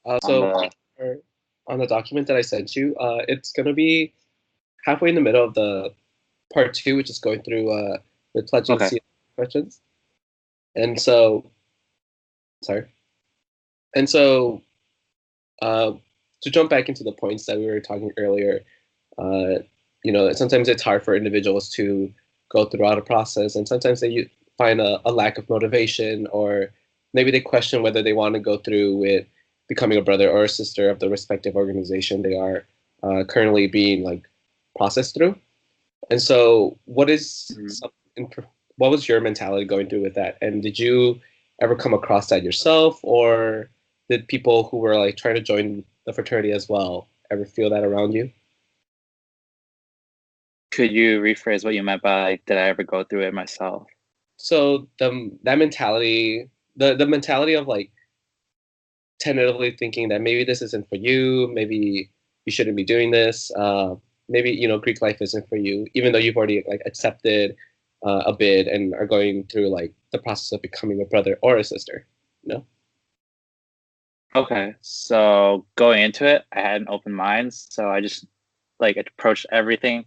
On So the on the document that I sent you, it's gonna be halfway in the middle of the part two, which is going through the pledging Okay. CMN questions. And so, sorry. And so, uh, to jump back into the points that we were talking earlier, uh, sometimes it's hard for individuals to go throughout a process, and sometimes they find a lack of motivation, or maybe they question whether they want to go through with becoming a brother or a sister of the respective organization they are currently being like processed through. And so, Mhm. what was your mentality going through with that? And did you ever come across that yourself, or did people who were like trying to join the fraternity as well ever feel that around you? Could you rephrase what you meant by like, did I ever go through it myself? So that mentality, the mentality of like tentatively thinking that maybe this isn't for you, maybe you shouldn't be doing this, maybe Greek life isn't for you, even though you've already like accepted a bid and are going through like the process of becoming a brother or a sister. You know? Okay, so going into it, I had an open mind, so I just like approached everything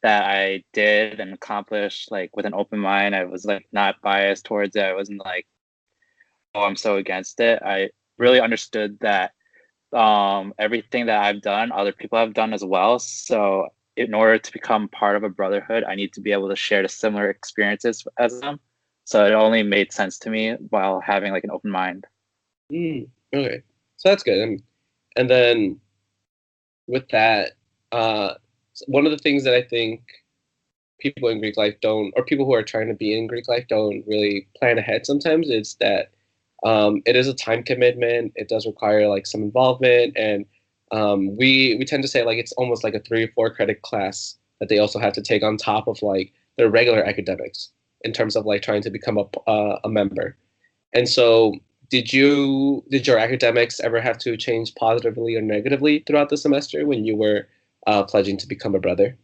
that I did and accomplished like with an open mind. I was like not biased towards it. I wasn't like, oh, I'm so against it. I really understood that everything that I've done, other people have done as well. So in order to become part of a brotherhood, I need to be able to share the similar experiences as them. So it only made sense to me while having like an open mind. Okay, so that's good. And then with that, uh, one of the things that I think people in Greek life don't, or people who are trying to be in Greek life don't really plan ahead sometimes, is that it is a time commitment. It does require like some involvement, and we tend to say like it's almost like a 3 or 4 credit class that they also have to take on top of like their regular academics in terms of like trying to become a member. And so, did your academics ever have to change positively or negatively throughout the semester when you were pledging to become a brother?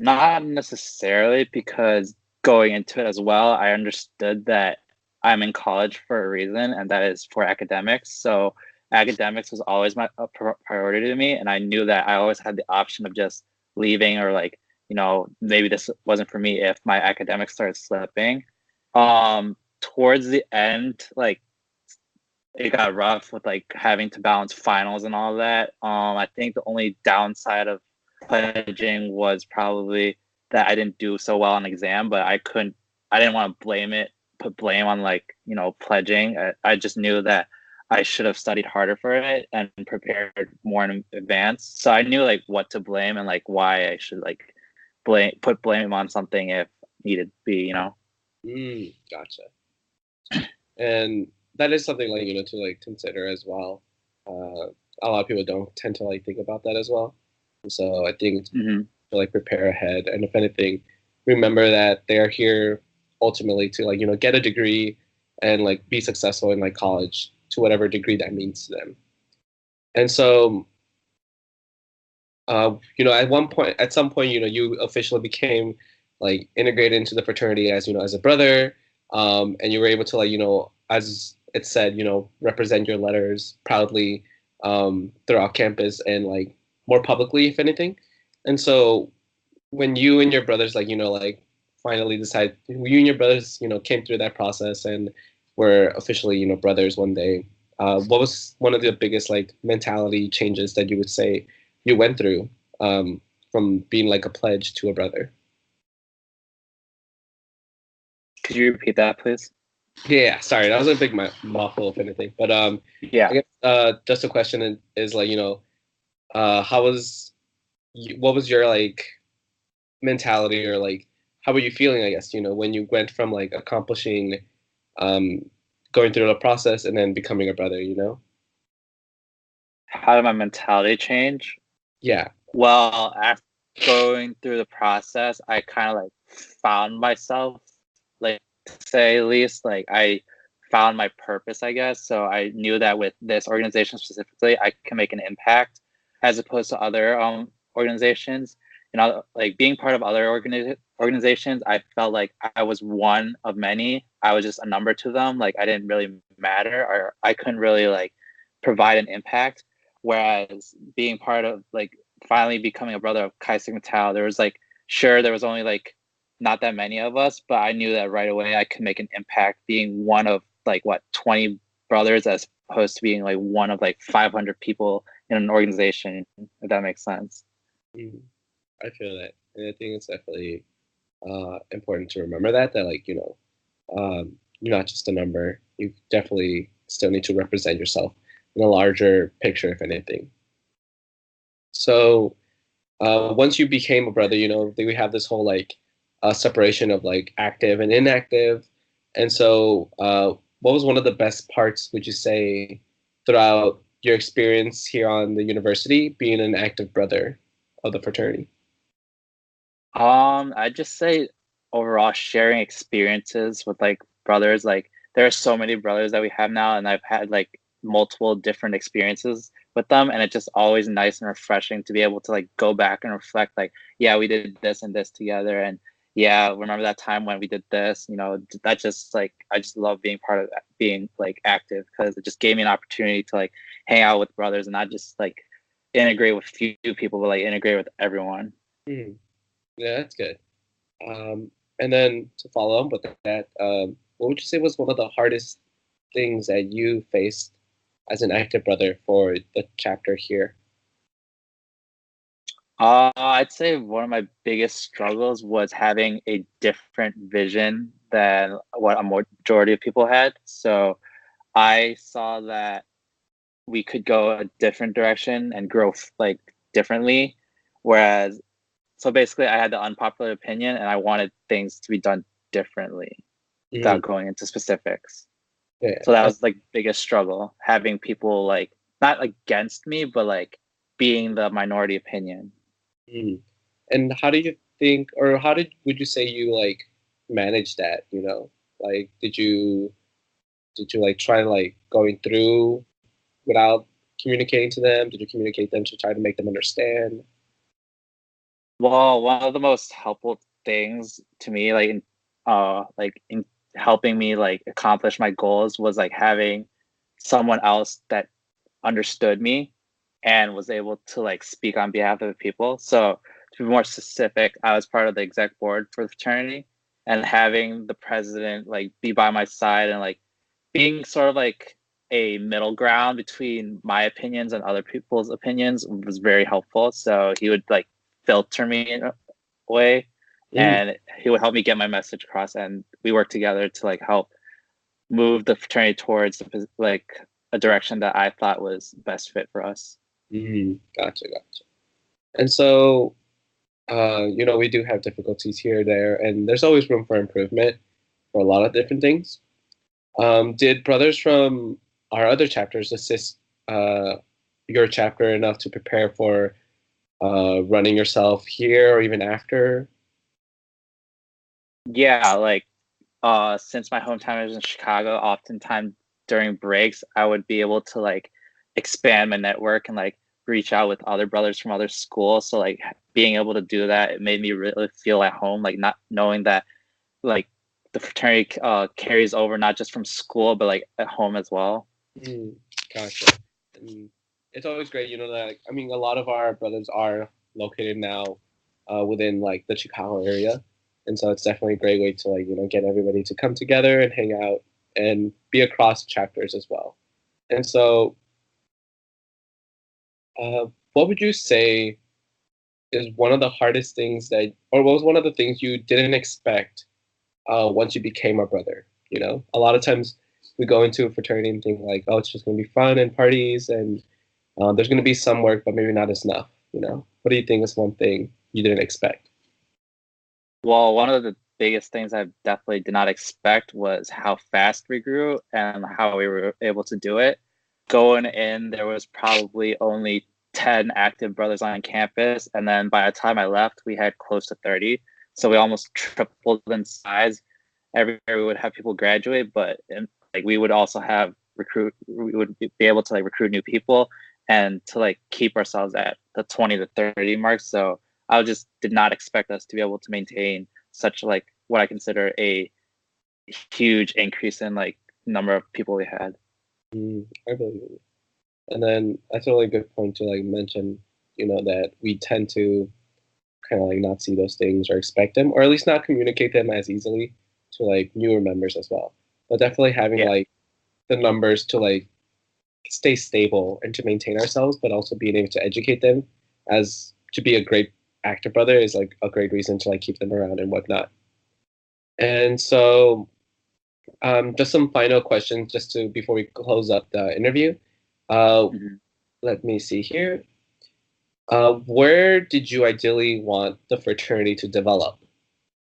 Not necessarily because going into it as well, I understood that I'm in college for a reason, and that is for academics. So academics was always my priority to me, and I knew that I always had the option of just leaving or like, maybe this wasn't for me if my academics started slipping. Towards the end, like it got rough with like having to balance finals and all that. I think the only downside of pledging was probably that I didn't do so well on exam, but I didn't want to put blame on like, pledging. I just knew that I should have studied harder for it and prepared more in advance. So I knew like what to blame and like why I should like put blame on something if needed be. Gotcha. And that is something like to like consider as well. A lot of people don't tend to like think about that as well. So I think Hmm. to like prepare ahead, and if anything, remember that they are here ultimately to like get a degree and like be successful in like college to whatever degree that means to them. And so at some point, you officially became like integrated into the fraternity as as a brother, and you were able to like as it said, represent your letters proudly throughout campus and like more publicly, if anything. And so when you and your brothers like like finally decide, you and your brothers came through that process and were officially brothers one day. What was one of the biggest like mentality changes that you would say you went through um, from being like a pledge to a brother? Could you repeat that, please? Yeah, sorry, that was a big mouthful, if anything. But I Yeah. guess just a question is like how was what was your like mentality, or like how were you feeling? I guess when you went from like accomplishing, um, going through the process and then becoming a brother. How did my mentality change? Yeah. Well, after going through the process, I kind of like found myself, like to say at least, like I found my purpose, I guess. So I knew that with this organization specifically, I can make an impact as opposed to other organizations. Like being part of other organizations, I felt like I was one of many. I was just a number to them. Like I didn't really matter, or I couldn't really like provide an impact. Whereas being part of like finally becoming a brother of Chi Sigma Tau, there was like sure there was only like not that many of us, but I knew that right away I could make an impact being one of like what 20 brothers as opposed to being like one of like 500 people in an organization, if that makes sense. Mm, I feel that, and I think it's definitely important to remember that like you're not just a number. You definitely still need to represent yourself in a larger picture, if anything. So once you became a brother, we have this whole like separation of like active and inactive. And so, what was one of the best parts, would you say, throughout your experience here on the university, being an active brother of the fraternity? I'd just say overall sharing experiences with like brothers. Like there are so many brothers that we have now, and I've had like multiple different experiences with them, and it's just always nice and refreshing to be able to like go back and reflect. Like, yeah, we did this and this together, and yeah, remember that time when we did this. You know, that just like I just love being part of that, being like active because it just gave me an opportunity to like hang out with brothers and not just like integrate with few people, but like integrate with everyone. Hmm. Yeah, that's good. And then to follow up with that, what would you say was one of the hardest things that you faced as an active brother for the chapter here? I'd say one of my biggest struggles was having a different vision than what a majority of people had. So I saw that we could go a different direction and grow like differently. Whereas, so basically, I had the unpopular opinion and I wanted things to be done differently Mm, without going into specifics. yeah. So that was like biggest struggle, having people like not against me, but like being the minority opinion. Mm. And how do you think, or how would you say you like manage that? Like did you like try like going through without communicating to them? Did you communicate them to try to make them understand? Well, one of the most helpful things to me, like in helping me like accomplish my goals, was like having someone else that understood me and was able to like speak on behalf of the people. So to be more specific, I was part of the exec board for the fraternity, and having the president like be by my side and like being sort of like a middle ground between my opinions and other people's opinions was very helpful. So he would like filter me in a way, Mm, and he would help me get my message across, and we worked together to like help move the fraternity towards like a direction that I thought was best fit for us. gotcha. And so, we do have difficulties here or there, and there's always room for improvement for a lot of different things. Did brothers from our other chapters assist uh, your chapter enough to prepare for running yourself here or even after? Yeah, like since my hometown is in Chicago, oftentimes during breaks I would be able to like expand my network and like reach out with other brothers from other schools. So like being able to do that, it made me really feel at home, like not knowing that like the fraternity carries over not just from school but like at home as well. Mm, gotcha. And it's always great, that I mean, a lot of our brothers are located now within like the Chicago area, and so it's definitely a great way to like get everybody to come together and hang out and be across chapters as well. And so, what would you say is one of the hardest things or what was one of the things you didn't expect once you became a brother? A lot of times we go into a fraternity and think like, oh, it's just going to be fun and parties, and there's going to be some work, but maybe not as enough. What do you think is one thing you didn't expect? Well, one of the biggest things I definitely did not expect was how fast we grew and how we were able to do it. Going in, there was probably only 10 active brothers on campus. And then by the time I left, we had close to 30. So we almost tripled in size. Every year we would have people graduate, but like we would also we would be able to like recruit new people and to like keep ourselves at the 20 to 30 mark. So I just did not expect us to be able to maintain such like what I consider a huge increase in like number of people we had. I believe it. And then that's a really good point to like mention, that we tend to kind of like not see those things or expect them, or at least not communicate them as easily to like newer members as well. But definitely having Yeah. like the numbers to like stay stable and to maintain ourselves, but also being able to educate them as to be a great actor brother is like a great reason to like keep them around and whatnot. And so, just some final questions just to before we close up the interview. Uh, Mhm. Let me see here. Where did you ideally want the fraternity to develop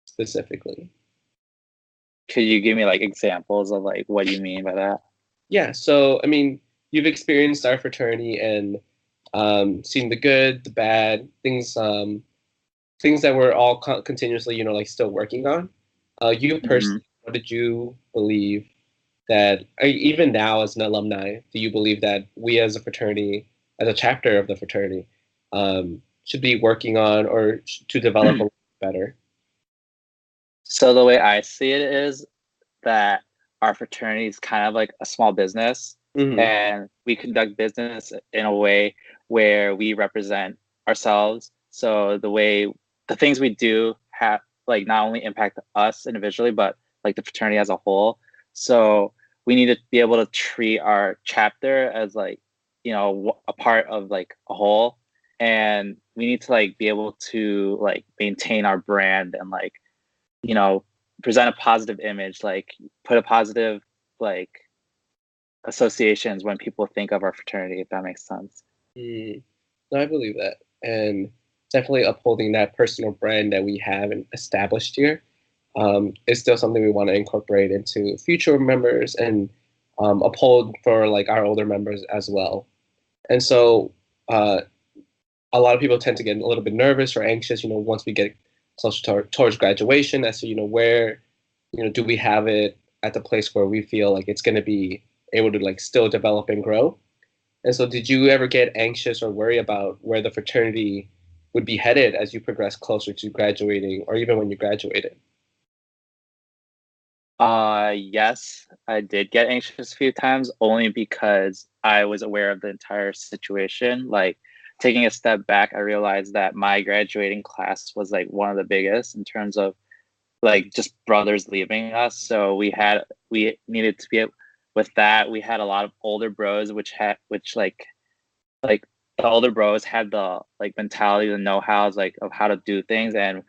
specifically? Could you give me like examples of like what you mean by that? Yeah, so I mean, you've experienced our fraternity and seen the good, the bad, things that we're all continuously, like still working on. You Mhm. personally, what did you believe that, even now as an alumni, do you believe that we as a fraternity, as a chapter of the fraternity, should be working on or to develop a little better? So the way I see it is that our fraternity is kind of like a small business, Hmm. and we conduct business in a way where we represent ourselves. So the things we do have like not only impact us individually, but like the fraternity as a whole. So we need to be able to treat our chapter as like, a part of like a whole, and we need to like be able to like maintain our brand and like, you know, present a positive image, like put a positive like associations when people think of our fraternity, if that makes sense. Mm, no, I believe that, and definitely upholding that personal brand that we have and established here is still something we want to incorporate into future members and uphold for like our older members as well. And so, uh, a lot of people tend to get a little bit nervous or anxious, once we get closer towards graduation, as to, where, do we have it at the place where we feel like it's going to be able to like still develop and grow. And so, did you ever get anxious or worry about where the fraternity would be headed as you progress closer to graduating, or even when you graduated? Yes, I did get anxious a few times only because I was aware of the entire situation. Like taking a step back, I realized that my graduating class was like one of the biggest in terms of like just brothers leaving us. So we needed to be with that. We had a lot of older bros, which like the older bros had the like mentality, the know-hows like of how to do things, and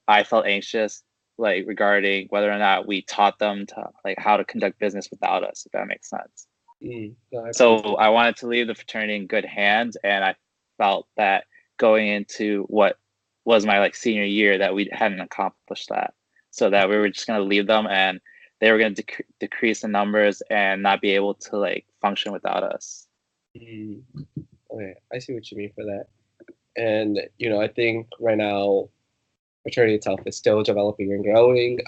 I felt anxious like regarding whether or not we taught them to like how to conduct business without us, if that makes sense. No, I believe. So I wanted to leave the fraternity in good hands, and I felt that going into what was my like senior year that we hadn't accomplished that, so that we were just going to leave them and they were going to decrease the numbers and not be able to like function without us. Mm, okay, I see what you mean for that. And I think right now fraternity itself is still developing and growing.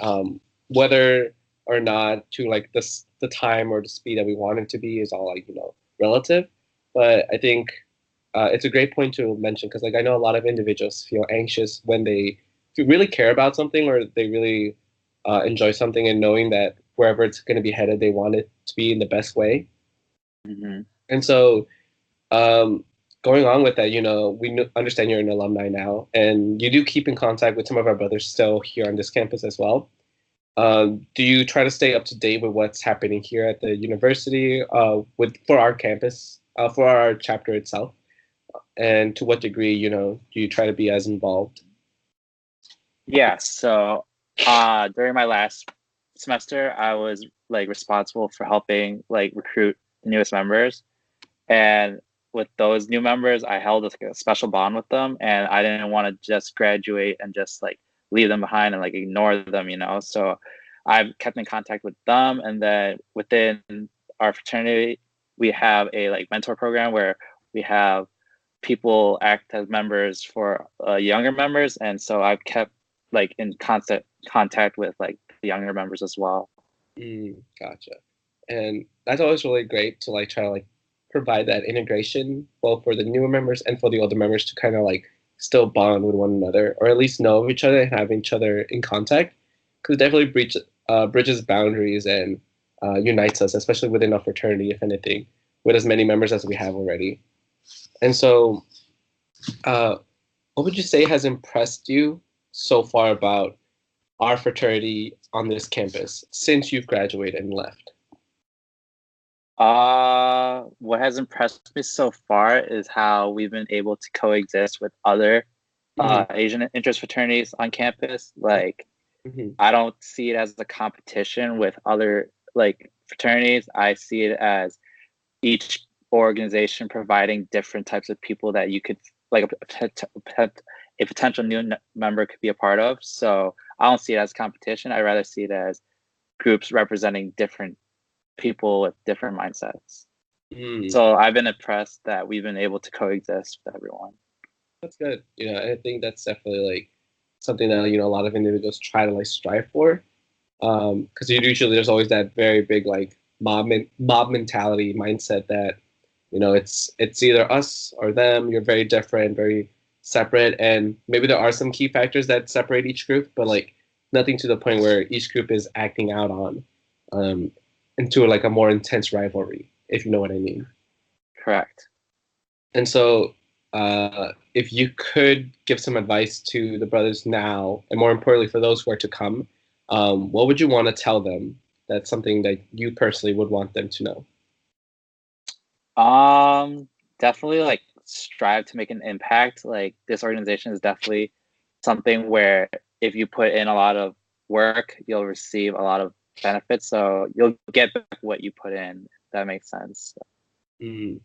Whether or not to like the time or the speed that we want it to be is all like relative. But I think it's a great point to mention because like I know a lot of individuals feel anxious when they really care about something or they really enjoy something and knowing that wherever it's going to be headed, they want it to be in the best way. Hmm. And so um, going on with that, we understand you're an alumni now, and you do keep in contact with some of our brothers still here on this campus as well. Do you try to stay up to date with what's happening here at the university, with for our campus, for our chapter itself, and to what degree, do you try to be as involved? Yeah, so during my last semester, I was like responsible for helping like recruit the newest members. And with those new members, I held a special bond with them, and I didn't want to just graduate and just like leave them behind and like ignore them. So I've kept in contact with them, and then within our fraternity, we have a like mentor program where we have people act as members for younger members, and so I've kept like in constant contact with like the younger members as well. Gotcha. And that's always really great to like try to like provide that integration both for the newer members and for the older members to kind of like still bond with one another or at least know of each other and have each other in contact because it definitely bridges boundaries and unites us, especially within a fraternity, if anything. with as many members as we have already. And so, what would you say has impressed you so far about our fraternity on this campus since you've graduated and left? What has impressed me so far is how we've been able to coexist with other Mm-hmm. Asian interest fraternities on campus. Like, Mm-hmm. I don't see it as a competition with other like fraternities. I see it as each organization providing different types of people that you could like a potential new member could be a part of. So I don't see it as competition. I rather see it as groups representing different people with different mindsets. Mm. So I've been impressed that we've been able to coexist with everyone. That's good. I think that's definitely like something that a lot of individuals try to like strive for. Because usually there's always that very big like mob mentality mindset that it's either us or them. You're very different, very separate, and maybe there are some key factors that separate each group, but like nothing to the point where each group is acting out on um, into like a more intense rivalry, if you know what I mean. Correct. And so, if you could give some advice to the brothers now, and more importantly for those who are to come, what would you want to tell them? That's something that you personally would want them to know. Um, Definitely like strive to make an impact. Like this organization is definitely something where if you put in a lot of work, you'll receive a lot of benefits. So you'll get back what you put in. If that makes sense. Mm.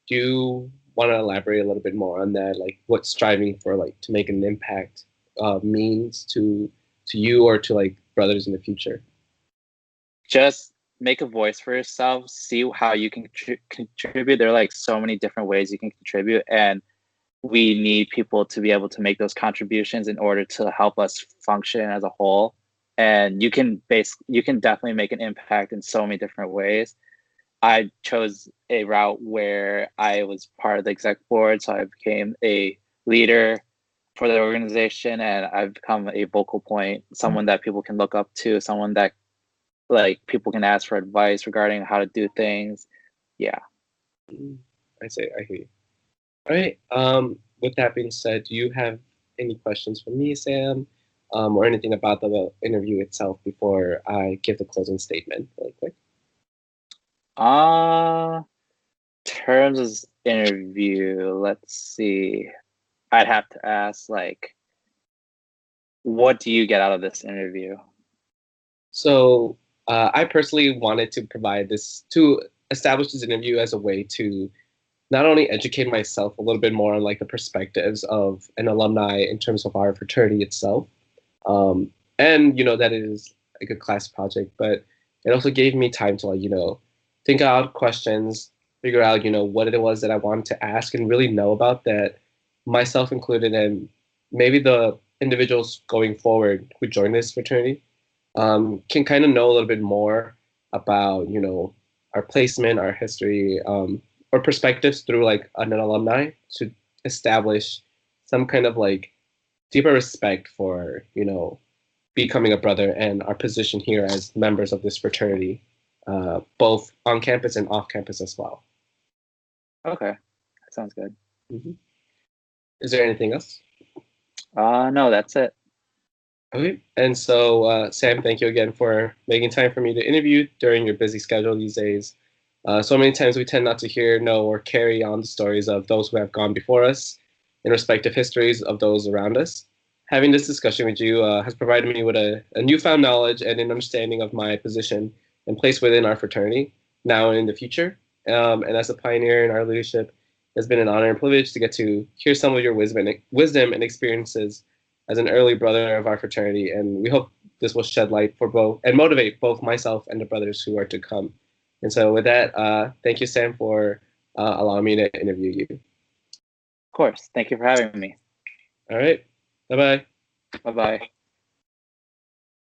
Do you want to elaborate a little bit more on that? Like, what striving for, like, to make an impact means to you or to like brothers in the future? Just make a voice for yourself. See how you can contribute. There are like so many different ways you can contribute, and we need people to be able to make those contributions in order to help us function as a whole. And you can definitely make an impact in so many different ways. I chose a route where I was part of the exec board, so I became a leader for the organization, and I've become a vocal point, someone that people can look up to, someone that like people can ask for advice regarding how to do things. Yeah. Mm. I hear you. All right. With that being said, do you have any questions for me, Sam, or anything about the interview itself before I give the closing statement really quick? Uh Terms of interview, let's see. I'd have to ask like what do you get out of this interview? So, I personally wanted to establish this interview as a way to not only educate myself a little bit more on like the perspectives of an alumni in terms of our fraternity itself, um, and that it is like a class project, but it also gave me time to like think out questions, figure out what it was that I wanted to ask and really know about that, myself included, and maybe the individuals going forward who join this fraternity can kind of know a little bit more about our placement, our history, or perspectives through like an alumni to establish some kind of like deeper respect for becoming a brother and our position here as members of this fraternity, both on campus and off campus as well. Okay. That sounds good. Mhm. Is there anything else? No, that's it. Okay. And so, Sam, thank you again for making time for me to interview during your busy schedule these days. So many times we tend not to hear, know, or carry on the stories of those who have gone before us in respective histories of those around us. Having this discussion with you has provided me with a newfound knowledge and an understanding of my position and place within our fraternity now and in the future. And as a pioneer in our leadership, it's been an honor and privilege to get to hear some of your wisdom and experiences as an early brother of our fraternity. And we hope this will shed light for both and motivate both myself and the brothers who are to come. And so, with that, thank you, Sam, for allowing me to interview you. Of course. Thank you for having me. All right. Bye bye. Bye bye.